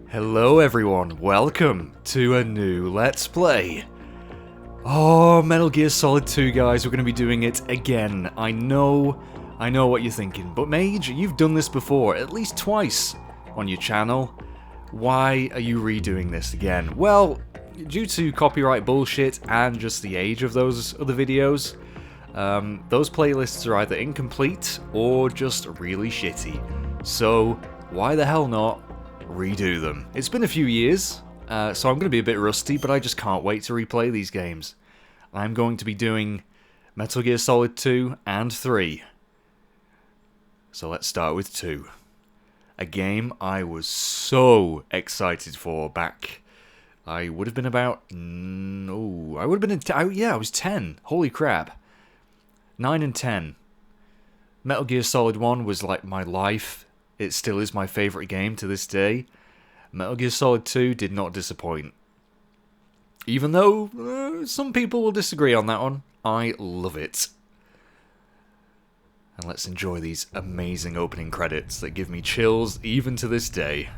Hello everyone, welcome to a new Let's Play. Oh, Metal Gear Solid 2 guys, we're going to be doing it again. I know what you're thinking, but Mage, you've done this before, at least twice on your channel. Why are you redoing this again? Well, due to copyright bullshit and just the age of those other videos, those playlists are either incomplete or just really shitty. So, why the hell not redo them? It's been a few years, so I'm going to be a bit rusty, but I just can't wait to replay these games. I'm going to be doing Metal Gear Solid 2 and 3. So let's start with 2. A game I was so excited for back. I would have been about... I would have been... yeah, I was 10. Holy crap. 9 and 10. Metal Gear Solid 1 was like my life. It still is my favourite game to this day. Metal Gear Solid 2 did not disappoint. Even though some people will disagree on that one, I love it. And let's enjoy these amazing opening credits that give me chills even to this day.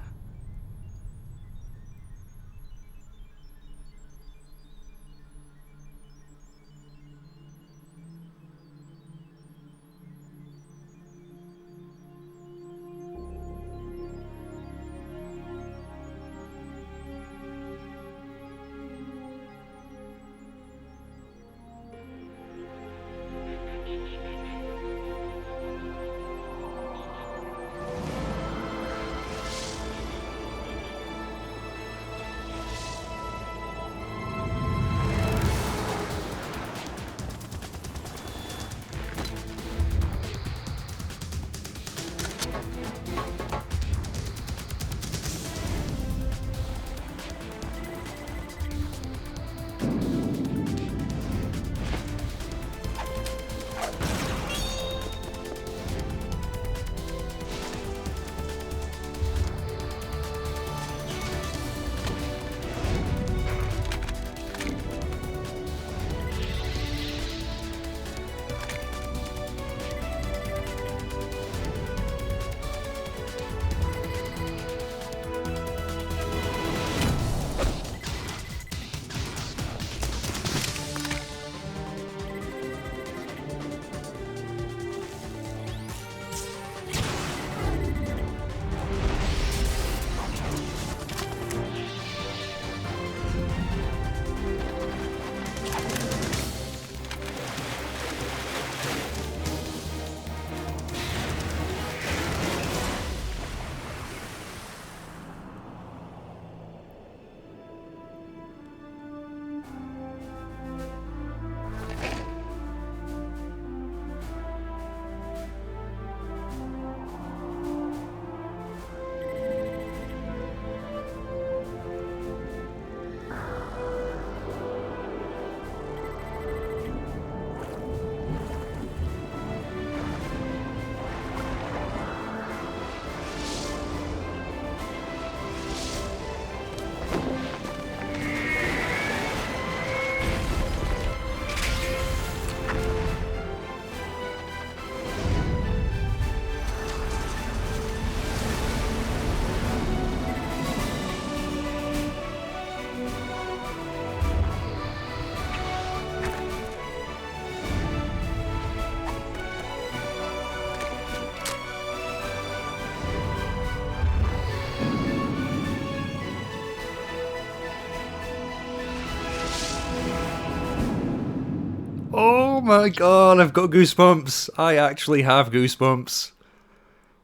Oh my god, I've got goosebumps. I actually have goosebumps.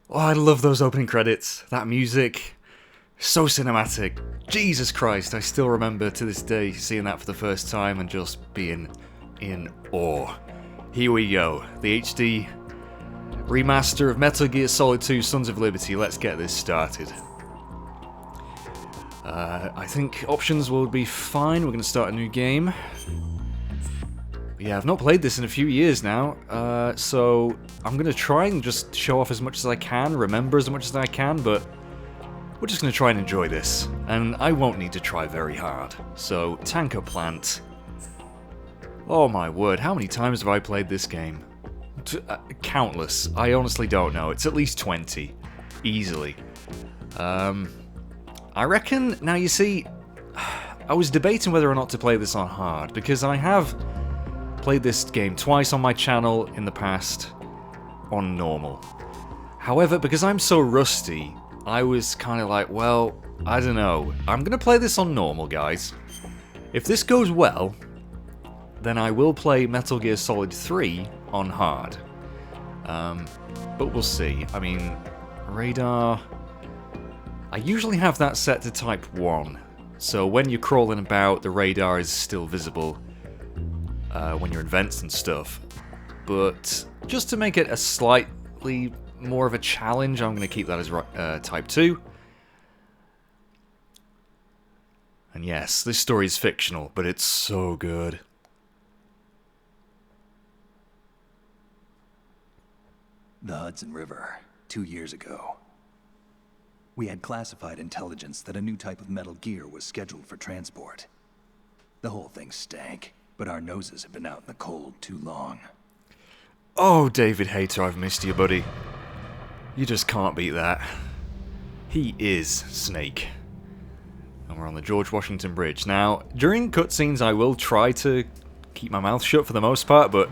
Oh, I love those opening credits. That music, so cinematic. Jesus Christ, I still remember to this day seeing that for the first time and just being in awe. Here we go, the HD remaster of Metal Gear Solid 2 Sons of Liberty. Let's get this started. I think options will be fine. We're going to start a new game. Yeah, I've not played this in a few years now, so I'm going to try and just show off as much as I can, remember as much as I can, but we're just going to try and enjoy this, and I won't need to try very hard. So, Tanker Plant. Oh my word, how many times have I played this game? Countless. I honestly don't know. It's at least 20. Easily. I reckon, now you see, I was debating whether or not to play this on hard, because I have played this game twice on my channel in the past on normal. However, because I'm so rusty, I was kind of like, well, I don't know. I'm going to play this on normal, guys. If this goes well, then I will play Metal Gear Solid 3 on hard. But we'll see. I mean, radar... I usually have that set to type 1. So when you're crawling about, the radar is still visible when you're in vents and stuff. But just to make it a slightly more of a challenge, I'm going to keep that as type 2. And yes, this story is fictional, but it's so good. The Hudson River, 2 years ago. We had classified intelligence that a new type of metal gear was scheduled for transport. The whole thing stank, but our noses had been out in the cold too long. Oh, David Hayter, I've missed you, buddy. You just can't beat that. He is Snake. And we're on the George Washington Bridge. Now, during cutscenes I will try to keep my mouth shut for the most part, but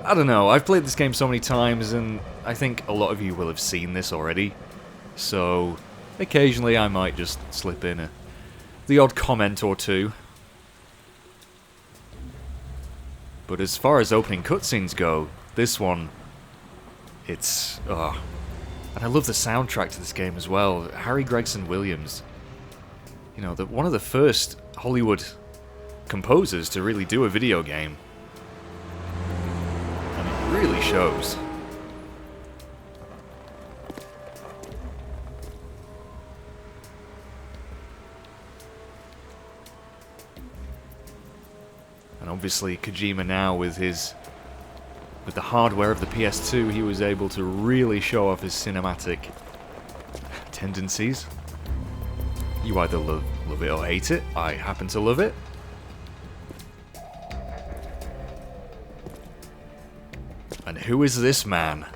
I don't know, I've played this game so many times and I think a lot of you will have seen this already. So, occasionally I might just slip in the odd comment or two. But as far as opening cutscenes go, this one, it's... oh. And I love the soundtrack to this game as well. Harry Gregson Williams. You know, one of the first Hollywood composers to really do a video game. And it really shows. And obviously Kojima now with the hardware of the PS2, he was able to really show off his cinematic tendencies. You either love it or hate it. I happen to love it. And who is this man?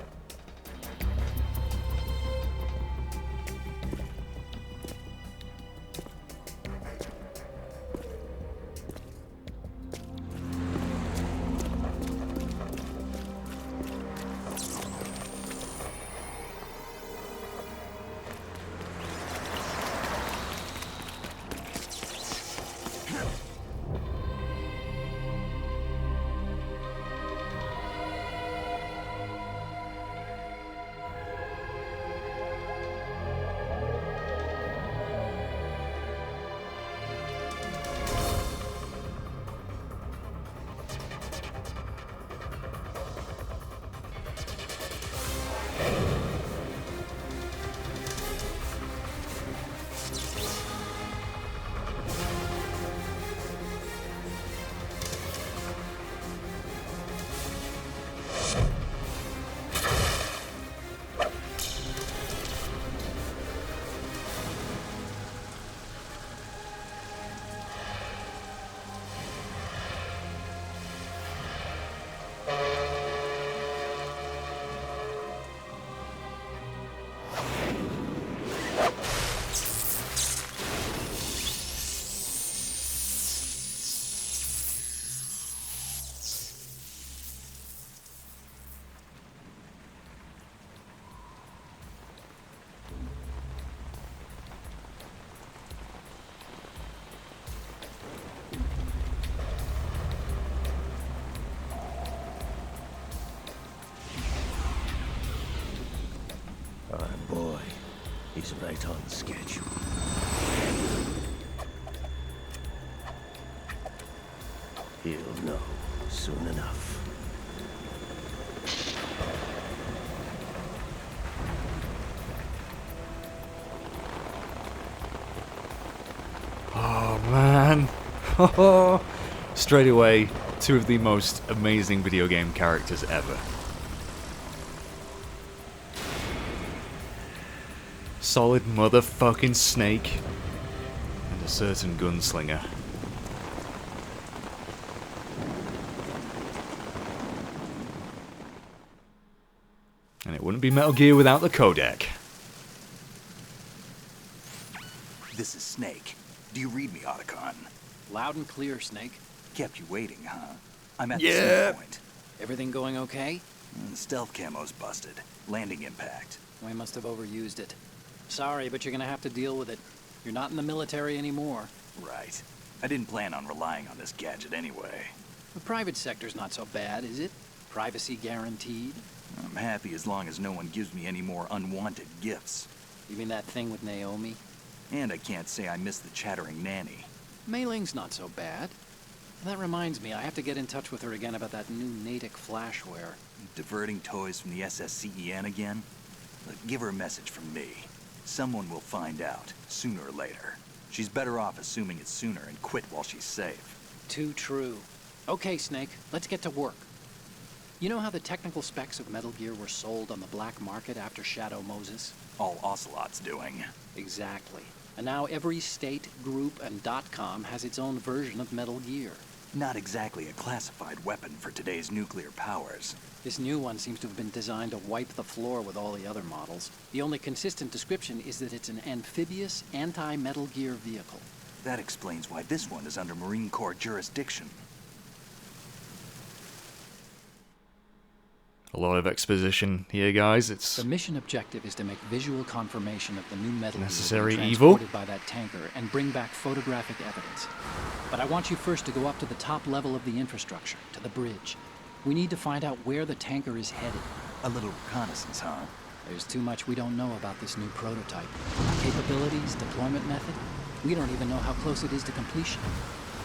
Boy, he's right on schedule. He'll know soon enough. Oh man. Straight away, two of the most amazing video game characters ever. Solid motherfucking Snake and a certain gunslinger. And it wouldn't be Metal Gear without the codec. This is Snake. Do you read me, Otacon? Loud and clear, Snake. Kept you waiting, huh? I'm at the Yeah. same point. Everything going okay? The stealth camo's busted. Landing impact. We must have overused it. Sorry, but you're gonna have to deal with it. You're not in the military anymore. Right. I didn't plan on relying on this gadget anyway. The private sector's not so bad, is it? Privacy guaranteed? I'm happy as long as no one gives me any more unwanted gifts. You mean that thing with Naomi? And I can't say I miss the chattering nanny. Mei Ling's not so bad. That reminds me, I have to get in touch with her again about that new Natick flashware. Diverting toys from the SSCEN again? Look, give her a message from me. Someone will find out, sooner or later. She's better off assuming it sooner and quit while she's safe. Too true. Okay, Snake, let's get to work. You know how the technical specs of Metal Gear were sold on the black market after Shadow Moses? All Ocelot's doing. Exactly. And now every state, group, and .com has its own version of Metal Gear. Not exactly a classified weapon for today's nuclear powers. This new one seems to have been designed to wipe the floor with all the other models. The only consistent description is that it's an amphibious, anti-Metal Gear vehicle. That explains why this one is under Marine Corps jurisdiction. A lot of exposition here, guys. It's The mission objective is to make visual confirmation of the new Metal Necessary Gear being evil? transported by that tanker and bring back photographic evidence. But I want you first to go up to the top level of the infrastructure, to the bridge. We need to find out where the tanker is headed. A little reconnaissance, huh? There's too much we don't know about this new prototype. Capabilities, deployment method. We don't even know how close it is to completion.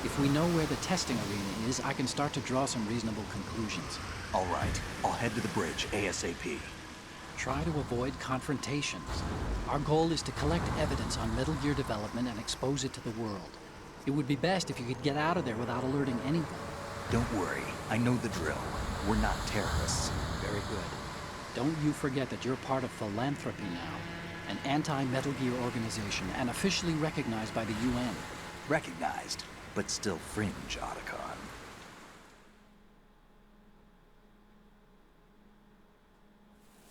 If we know where the testing arena is, I can start to draw some reasonable conclusions. All right, I'll head to the bridge ASAP. Try to avoid confrontations. Our goal is to collect evidence on Metal Gear development and expose it to the world. It would be best if you could get out of there without alerting anyone. Don't worry, I know the drill. We're not terrorists. Very good. Don't you forget that you're part of Philanthropy now, an anti-Metal Gear organization and officially recognized by the UN. Recognized, but still fringe, Otacon.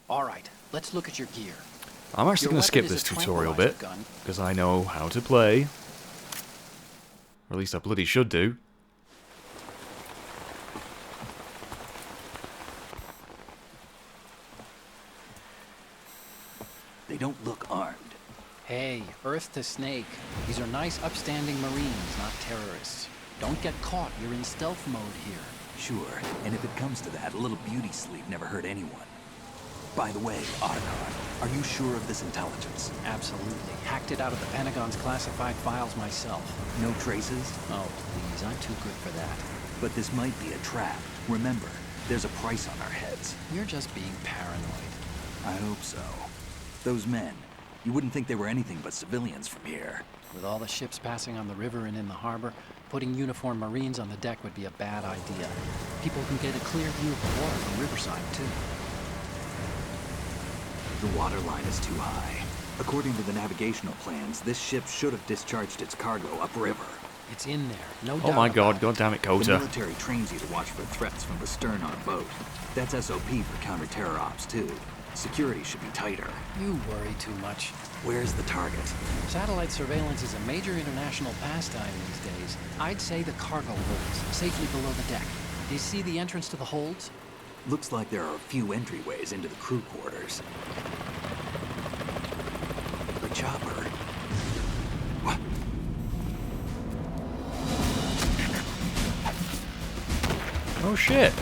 All right, let's look at your gear. I'm actually Your going to skip weapon is this a tutorial tranquilizer bit, gun. because I know how to play. Or at least I bloody should do. They don't look armed. Hey, Earth to Snake. These are nice, upstanding Marines, not terrorists. Don't get caught. You're in stealth mode here. Sure, and if it comes to that, a little beauty sleep never hurt anyone. By the way, Otacon, are you sure of this intelligence? Absolutely. Hacked it out of the Pentagon's classified files myself. No traces? Oh, please, I'm too good for that. But this might be a trap. Remember, there's a price on our heads. You're just being paranoid. I hope so. Those men, you wouldn't think they were anything but civilians from here. With all the ships passing on the river and in the harbor, putting uniformed Marines on the deck would be a bad idea. People can get a clear view of the water from Riverside, too. The water line is too high. According to the navigational plans, this ship should have discharged its cargo upriver. It's in there, no doubt. Oh my god, about it. god damn it, The Kota. military trains you to watch for threats from the stern on a boat. That's SOP for counter-terror ops, too. Security should be tighter. You worry too much. Where's the target? Satellite surveillance is a major international pastime these days. I'd say the cargo holds, safely below the deck. Do you see the entrance to the holds? Looks like there are a few entryways into the crew quarters. The chopper. What? Oh shit.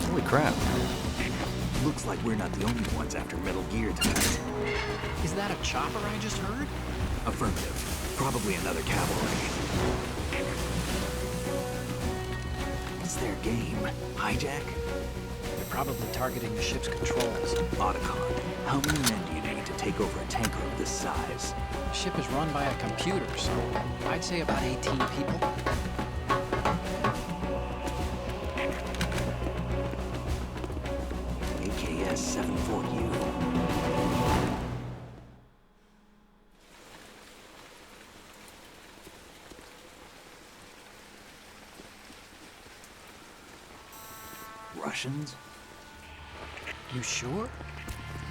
Holy crap. Looks like we're not the only ones after Metal Gear tonight. Is that a chopper I just heard? Affirmative. Probably another cavalry. What's their game? Hijack? They're probably targeting the ship's controls. Otacon, how many men do you need to take over a tanker of this size? The ship is run by a computer, so I'd say about 18 people. AKS 74U. Russians? You sure?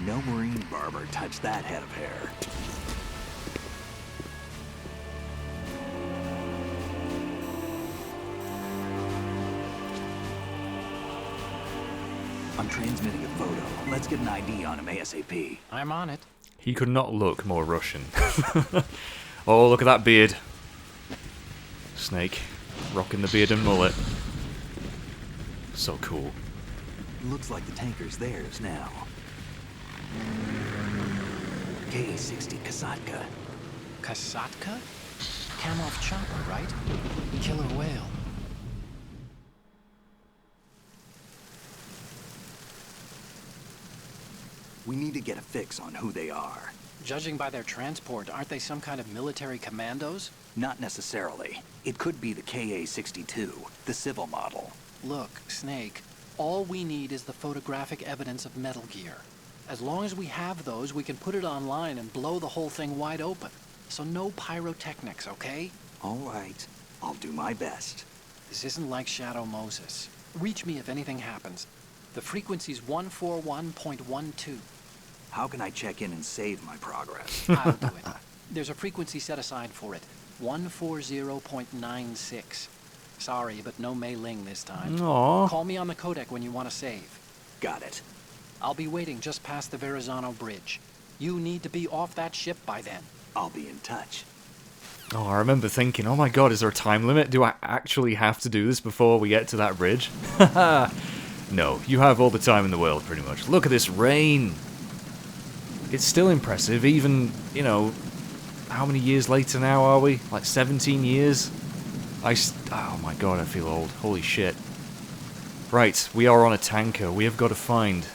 No Marine barber touched that head of hair. I'm transmitting a photo. Let's get an ID on him ASAP. I'm on it. He could not look more Russian. Oh, look at that beard. Snake, rocking the beard and mullet. So cool. Looks like the tanker's theirs now. Ka-60 Kasatka. Kasatka? Kamov chopper, right? Killer whale. We need to get a fix on who they are. Judging by their transport, aren't they some kind of military commandos? Not necessarily. It could be the Ka-62, the civil model. Look, Snake, all we need is the photographic evidence of Metal Gear. As long as we have those, we can put it online and blow the whole thing wide open. So no pyrotechnics, okay? All right. I'll do my best. This isn't like Shadow Moses. Reach me if anything happens. The frequency's 141.12. How can I check in and save my progress? I'll do it. There's a frequency set aside for it. 140.96. Sorry, but no Mei Ling this time. Aww. Call me on the codec when you want to save. Got it. I'll be waiting just past the Verrazano Bridge. You need to be off that ship by then. I'll be in touch. Oh, I remember thinking, oh my god, is there a time limit? Do I actually have to do this before we get to that bridge? Haha. No, you have all the time in the world, pretty much. Look at this rain! It's still impressive, even, you know, how many years later now are we? Like 17 years? Oh my god, I feel old. Holy shit. Right, we are on a tanker. We have got to find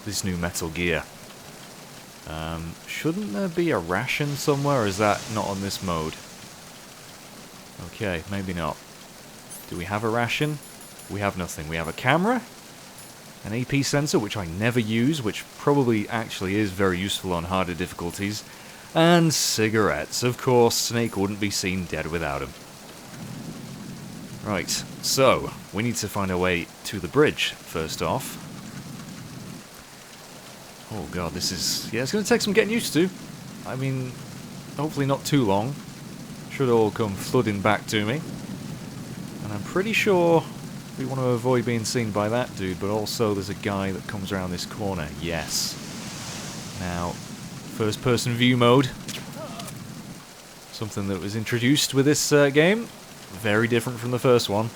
this new Metal Gear. Shouldn't there be a ration somewhere, or is that not on this mode? Okay, maybe not. Do we have a ration? We have nothing. We have a camera, an AP sensor, which I never use, which probably actually is very useful on harder difficulties, and cigarettes. Of course, Snake wouldn't be seen dead without them. Right, so, we need to find our way to the bridge, first off. Oh god, this is... yeah, it's going to take some getting used to. I mean, hopefully not too long. Should all come flooding back to me. And I'm pretty sure we want to avoid being seen by that dude, but also there's a guy that comes around this corner. Yes. Now, first-person view mode. Something that was introduced with this game. Very different from the first one.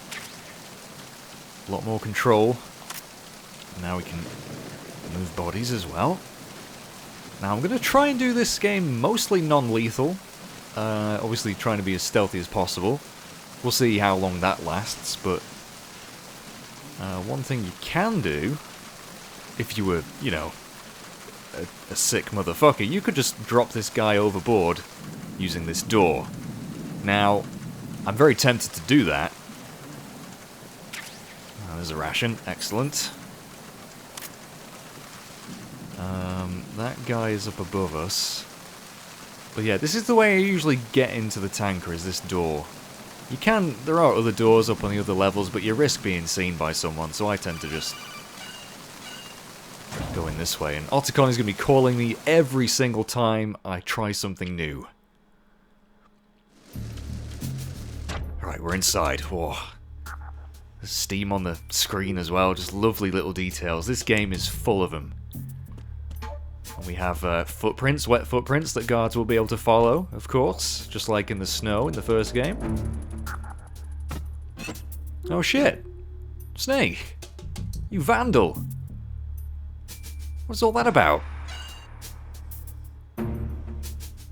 A lot more control. And now we can move bodies as well. Now I'm going to try and do this game mostly non-lethal. Obviously trying to be as stealthy as possible. We'll see how long that lasts, but one thing you can do, if you were, you know, a sick motherfucker, you could just drop this guy overboard using this door. Now, I'm very tempted to do that. Oh, there's a ration. Excellent. That guy is up above us. But yeah, this is the way I usually get into the tanker, is this door. You can... there are other doors up on the other levels, but you risk being seen by someone, so I tend to just go in this way. And Otacon is going to be calling me every single time I try something new. Alright, we're inside. Whoa. There's steam on the screen as well, just lovely little details. This game is full of them. And we have footprints, wet footprints that guards will be able to follow, of course, just like in the snow in the first game. Oh shit! Snake! You vandal! What's all that about?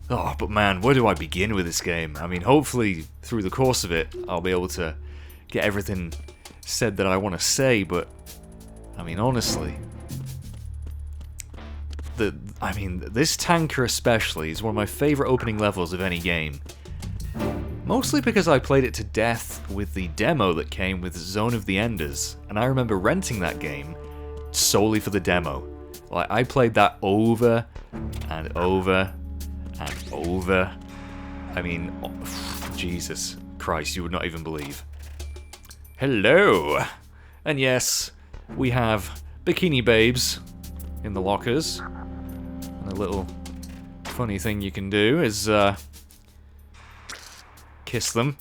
Oh, but man, where do I begin with this game? I mean, hopefully, through the course of it, I'll be able to get everything said that I want to say, but... I mean, honestly... this tanker especially is one of my favourite opening levels of any game. Mostly because I played it to death with the demo that came with Zone of the Enders, and I remember renting that game solely for the demo. Like, I played that over and over and over. I mean, oh, Jesus Christ, you would not even believe. Hello! And yes, we have bikini babes in the lockers. And a little funny thing you can do is kiss them.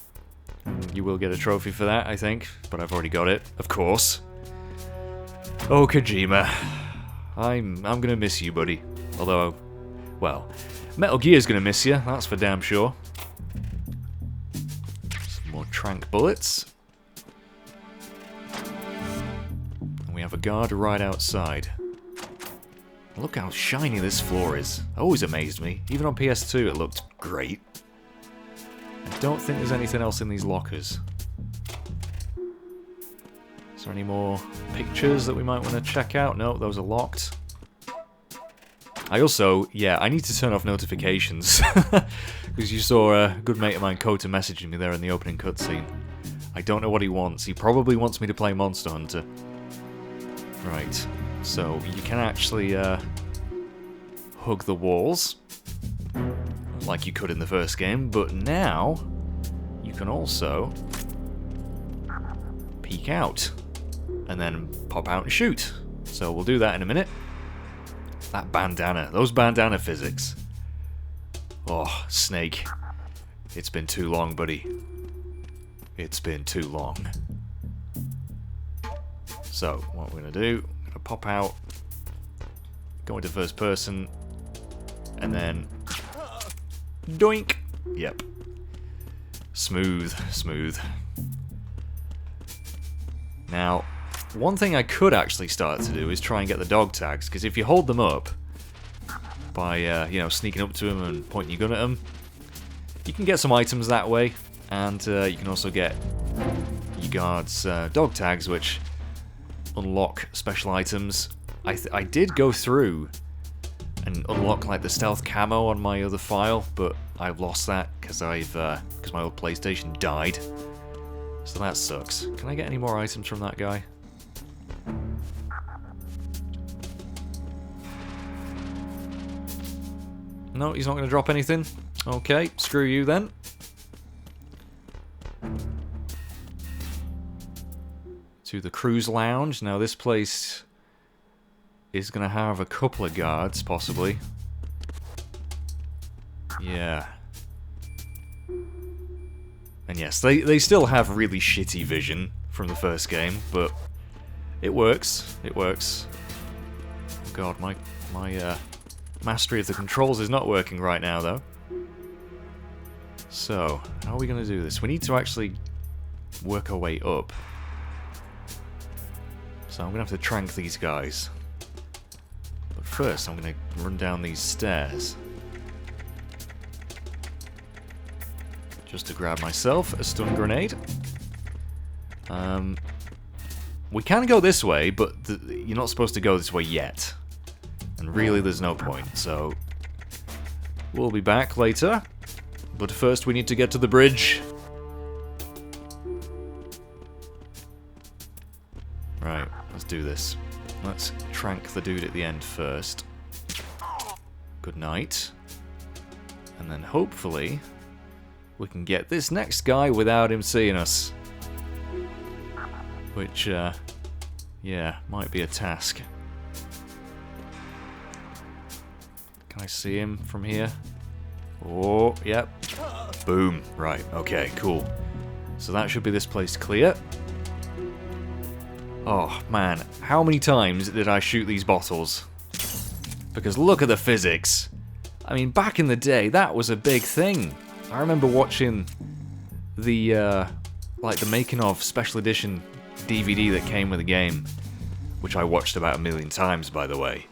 You will get a trophy for that, I think, but I've already got it, of course. Oh, Kojima. I'm gonna miss you, buddy. Although, well, Metal Gear's gonna miss you, that's for damn sure. Some more trank bullets. And we have a guard right outside. Look how shiny this floor is. Always amazed me. Even on PS2 it looked great. I don't think there's anything else in these lockers. Is there any more pictures that we might want to check out? No, those are locked. I also, yeah, I need to turn off notifications. Because you saw a good mate of mine, Kota, messaging me there in the opening cutscene. I don't know what he wants. He probably wants me to play Monster Hunter. Right, so you can actually hug the walls. Like you could in the first game, but now you can also peek out and then pop out and shoot. So we'll do that in a minute. That bandana, those bandana physics. Oh, Snake. It's been too long, buddy. It's been too long. So, what we're going to do, I'm going to pop out, go into first person, and then doink! Yep. Smooth, smooth. Now, one thing I could actually start to do is try and get the dog tags, because if you hold them up by, you know, sneaking up to them and pointing your gun at them, you can get some items that way, and you can also get your guards' dog tags, which unlock special items. I did go through and unlock like the stealth camo on my other file, but I've lost that because my old PlayStation died. So that sucks. Can I get any more items from that guy? No, he's not going to drop anything. Okay, screw you then. To the cruise lounge. Now this place is going to have a couple of guards, possibly. Yeah. And yes, they still have really shitty vision from the first game, but it works. It works. Oh god, my mastery of the controls is not working right now, though. So, how are we going to do this? We need to actually work our way up. So I'm going to have to trank these guys. But first, I'm going to run down these stairs. Just to grab myself a stun grenade. We can go this way, but you're not supposed to go this way yet. And really, there's no point, so we'll be back later. But first, we need to get to the bridge. Right, let's do this. Let's trank the dude at the end first. Good night. And then hopefully we can get this next guy without him seeing us. Which, yeah, might be a task. Can I see him from here? Oh, yep. Boom. Right, okay, cool. So that should be this place clear. Oh, man. How many times did I shoot these bottles? Because look at the physics. I mean, back in the day, that was a big thing. I remember watching the, like, the making of special edition DVD that came with the game, which I watched about 1 million times, by the way,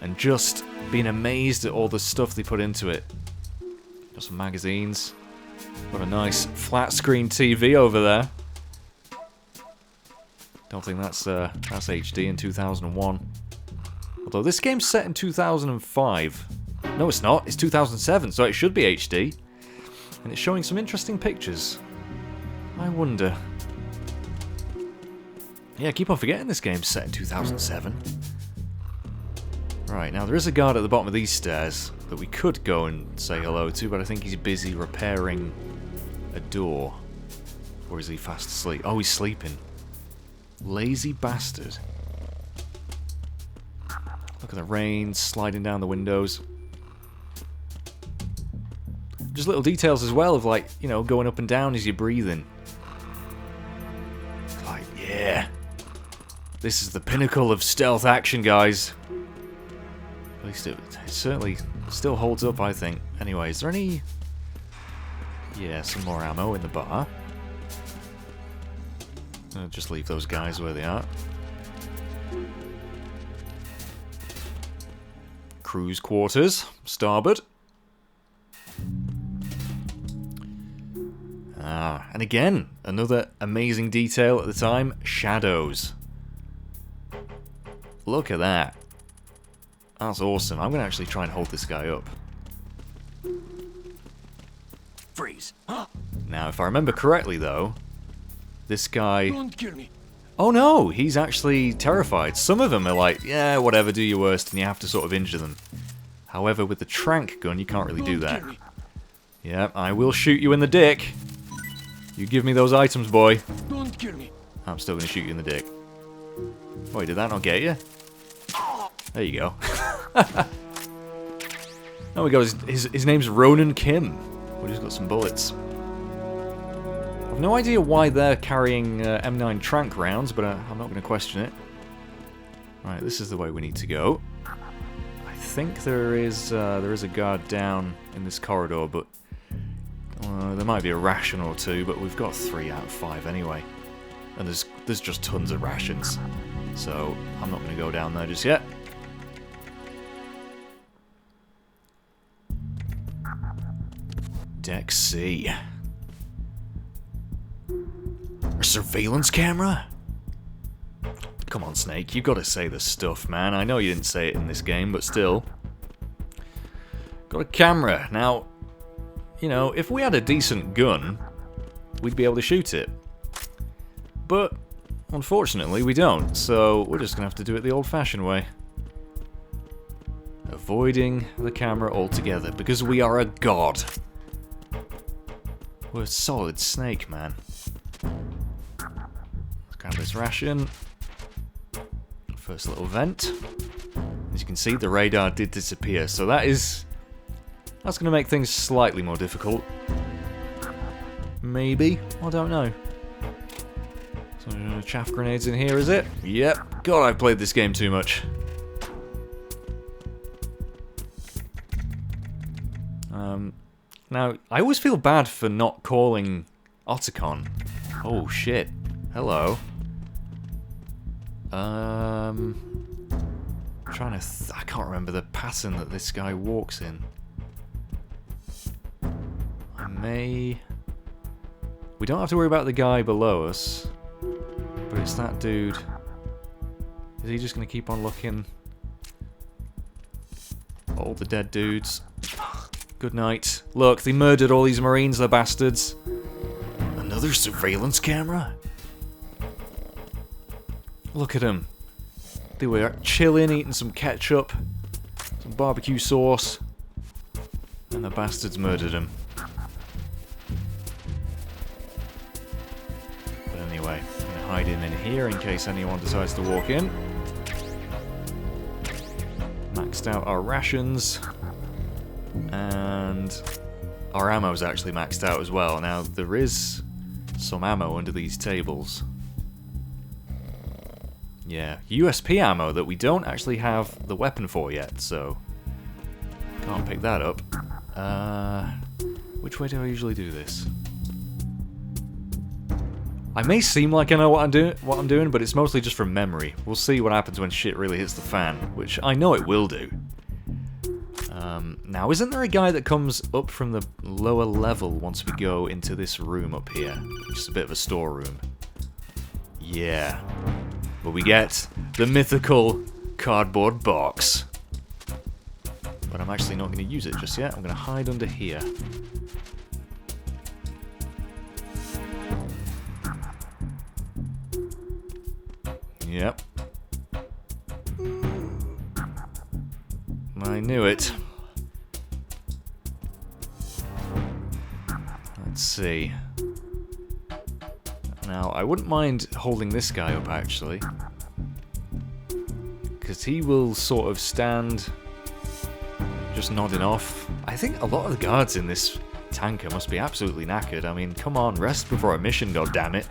and just being amazed at all the stuff they put into it. Got some magazines. Got a nice flat screen TV over there. Don't think that's HD in 2001. Although this game's set in 2005. No, it's not. It's 2007, so it should be HD. And it's showing some interesting pictures. I wonder. Yeah, I keep on forgetting this game's set in 2007. Right, now there is a guard at the bottom of these stairs that we could go and say hello to, but I think he's busy repairing a door. Or is he fast asleep? Oh, he's sleeping. Lazy bastard. Look at the rain sliding down the windows. Just little details as well of, like, you know, going up and down as you're breathing. Like, yeah. This is the pinnacle of stealth action, guys. At least it certainly still holds up, I think. Anyway, is there any... Yeah, some more ammo in the bar. I'll just leave those guys where they are. Crew's quarters, starboard. Ah, and again, another amazing detail at the time, shadows. Look at that. That's awesome. I'm going to actually try and hold this guy up. Freeze. Now, if I remember correctly, though, this guy... Don't kill me. Oh no, he's actually terrified. Some of them are like, yeah, whatever, do your worst, and you have to sort of injure them. However, with the tranq gun, you can't really do that. Yep, I will shoot you in the dick. You give me those items, boy. Don't kill me. I'm still going to shoot you in the dick. Wait, did that not get you? There you go. Oh my god, his name's Ronan Kim. We just got some bullets. I've no idea why they're carrying M9 tranq rounds, but I'm not going to question it. Right, this is the way we need to go. I think there is a guard down in this corridor, but there might be a ration or two, but we've got 3 out of 5 anyway. And there's just tons of rations. So I'm not going to go down there just yet. Deck C. A surveillance camera? Come on, Snake, you gotta say the stuff, man. I know you didn't say it in this game, but still. Got a camera. Now, you know, if we had a decent gun, we'd be able to shoot it. But, unfortunately, we don't, so we're just gonna have to do it the old-fashioned way. Avoiding the camera altogether, because we are a god. We're a solid snake, man. Let's grab this ration. First little vent. As you can see, the radar did disappear, so that's going to make things slightly more difficult. Maybe? I don't know. So, chaff grenades in here, is it? Yep. God, I've played this game too much. Now, I always feel bad for not calling Otacon. Oh, shit. Hello. Trying to... I can't remember the pattern that this guy walks in. I may... We don't have to worry about the guy below us. But it's that dude. Is he just going to keep on looking? All the dead dudes. Good night. Look, they murdered all these Marines, the bastards. Another surveillance camera? Look at them. They were chilling, eating some ketchup, some barbecue sauce, and the bastards murdered him. But anyway, I'm going to hide him in here in case anyone decides to walk in. Maxed out our rations. And our ammo's actually maxed out as well. Now, there is some ammo under these tables. Yeah, USP ammo that we don't actually have the weapon for yet, so can't pick that up. Which way do I usually do this? I may seem like I know what I'm doing, but it's mostly just from memory. We'll see what happens when shit really hits the fan, which I know it will do. Now, isn't there a guy that comes up from the lower level once we go into this room up here? Which is a bit of a storeroom. Yeah. But we get the mythical cardboard box. But I'm actually not going to use it just yet. I'm going to hide under here. Yep. I knew it. Let's see. Now, I wouldn't mind holding this guy up, actually. because he will sort of stand just nodding off. I think a lot of the guards in this tanker must be absolutely knackered. I mean, come on, rest before a mission, goddammit.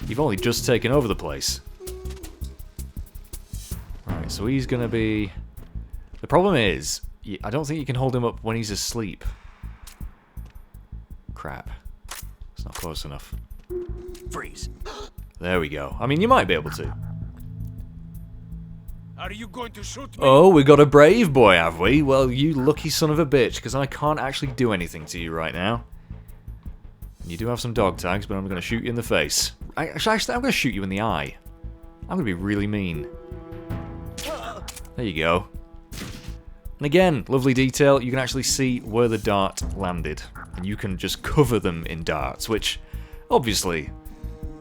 You've only just taken over the place. Right, so he's gonna be... The problem is, I don't think you can hold him up when he's asleep. Crap. It's not close enough. Freeze. There we go. I mean, you might be able to. Are you going to shoot me? Oh, we got a brave boy, have we? Well, you lucky son of a bitch, because I can't actually do anything to you right now. You do have some dog tags, but I'm going to shoot you in the face. Actually, I'm going to shoot you in the eye. I'm going to be really mean. There you go. And again, lovely detail. You can actually see where the dart landed. And you can just cover them in darts, which, obviously,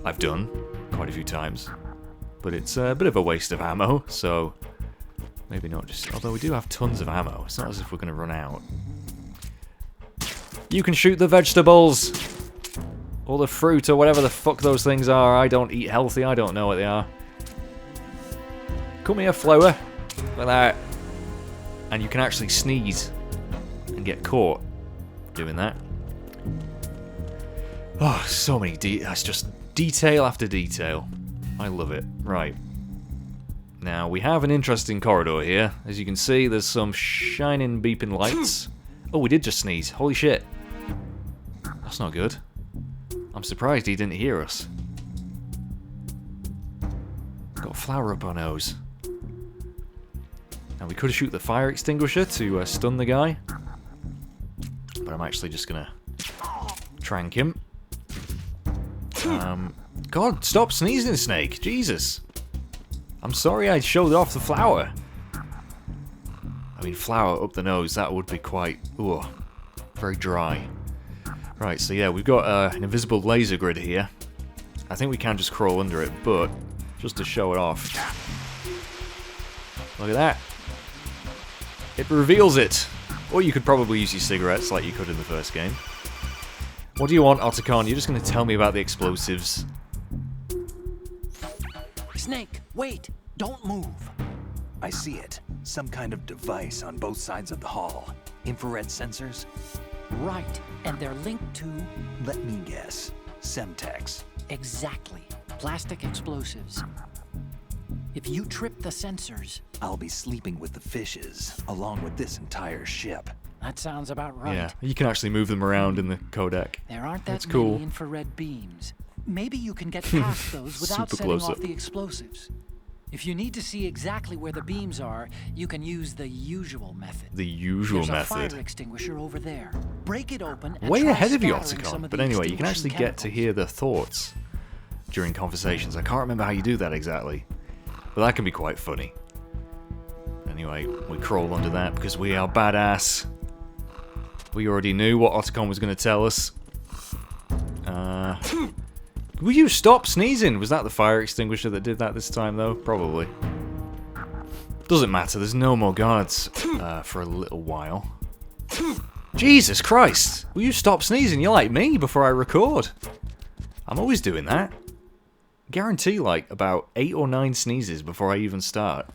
I've done quite a few times. But it's a bit of a waste of ammo, so maybe not just... Although we do have tons of ammo. It's not as if we're going to run out. You can shoot the vegetables! Or the fruit, or whatever the fuck those things are. I don't eat healthy, I don't know what they are. Come here, flower. Like that. And you can actually sneeze and get caught doing that. Oh, so many that's just detail after detail. I love it. Right. Now, we have an interesting corridor here. As you can see, there's some shining, beeping lights. Oh, we did just sneeze. Holy shit. That's not good. I'm surprised he didn't hear us. Got a flower up our nose. Now, we could shoot the fire extinguisher to stun the guy. But I'm actually just gonna trank him. God, stop sneezing, Snake. Jesus. I'm sorry I showed off the flower. I mean, flower up the nose, that would be quite... Ooh, very dry. Right, so yeah, we've got an invisible laser grid here. I think we can just crawl under it, but just to show it off. Look at that. It reveals it. Or you could probably use your cigarettes like you could in the first game. What do you want, Otacon? You're just going to tell me about the explosives. Snake, wait! Don't move! I see it. Some kind of device on both sides of the hall. Infrared sensors? Right, and they're linked to... Let me guess. Semtex. Exactly. Plastic explosives. If you trip the sensors... I'll be sleeping with the fishes, along with this entire ship. That sounds about right. Yeah, you can actually move them around in the codec. There aren't that That's cool. many infrared beams. Maybe you can get past those without Super setting close off up. the explosives. If you need to see exactly where the beams are, you can use the usual method. The usual There's method. a fire extinguisher over there. Break it open and Way try ahead of you, scattering some Otacon. of But the anyway, you can actually extinguishing get to chemicals. hear their thoughts during conversations. I can't remember how you do that exactly. But that can be quite funny. Anyway, we crawl under that because we are badass. We already knew what Otacon was going to tell us. Will you stop sneezing? Was that the fire extinguisher that did that this time, though? Probably. Doesn't matter, there's no more guards for a little while. Jesus Christ! Will you stop sneezing? You're like me before I record. I'm always doing that. Guarantee like about 8 or 9 sneezes before I even start.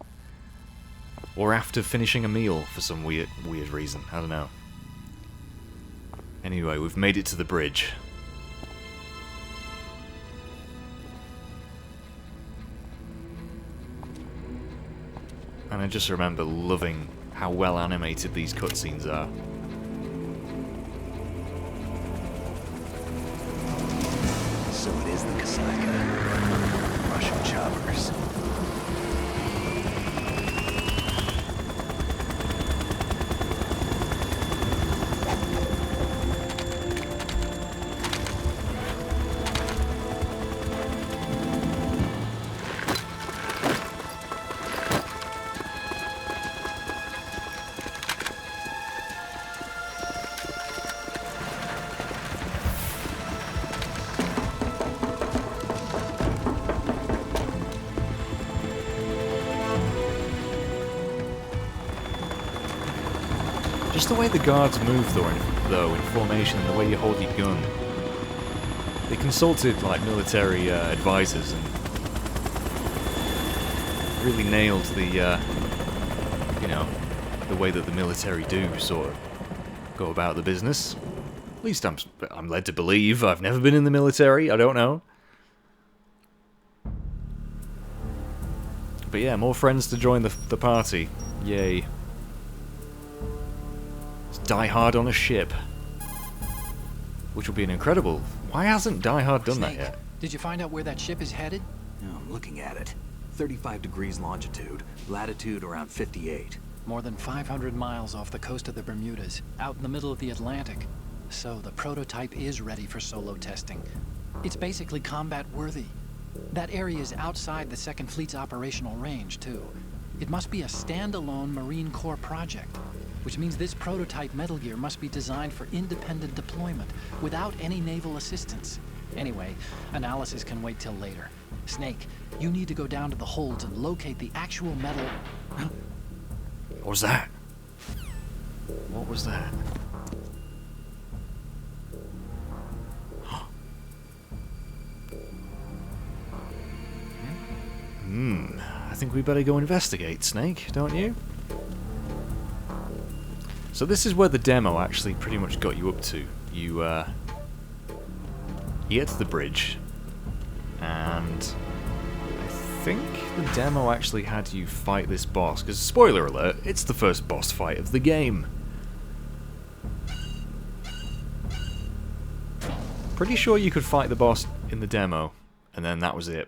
Or after finishing a meal for some weird reason. I don't know. Anyway, we've made it to the bridge. And I just remember loving how well animated these cutscenes are. So it is the Kasaka. Russian choppers. Just the way the guards move, though, in formation, and the way you hold your gun. They consulted, like, military advisors, and really nailed the, you know, the way that the military do sort of go about the business. At least I'm led to believe. I've never been in the military. I don't know. But yeah, more friends to join the party. Yay. Let's die hard on a ship. Which will be an incredible... Why hasn't Die Hard done that Snake, yet? did you find out where that ship is headed? Oh, I'm looking at it. 35 degrees longitude, latitude around 58. More than 500 miles off the coast of the Bermudas, out in the middle of the Atlantic. So the prototype is ready for solo testing. It's basically combat worthy. That area is outside the Second Fleet's operational range, too. It must be a standalone Marine Corps project, which means this prototype Metal Gear must be designed for independent deployment, without any naval assistance. Anyway, analysis can wait till later. Snake, you need to go down to the holds and locate the actual metal... What was that? What was that? I think we better go investigate, Snake, don't you? So this is where the demo actually pretty much got you up to. You get to the bridge, and I think the demo actually had you fight this boss, because spoiler alert, it's the first boss fight of the game. Pretty sure you could fight the boss in the demo, and then that was it.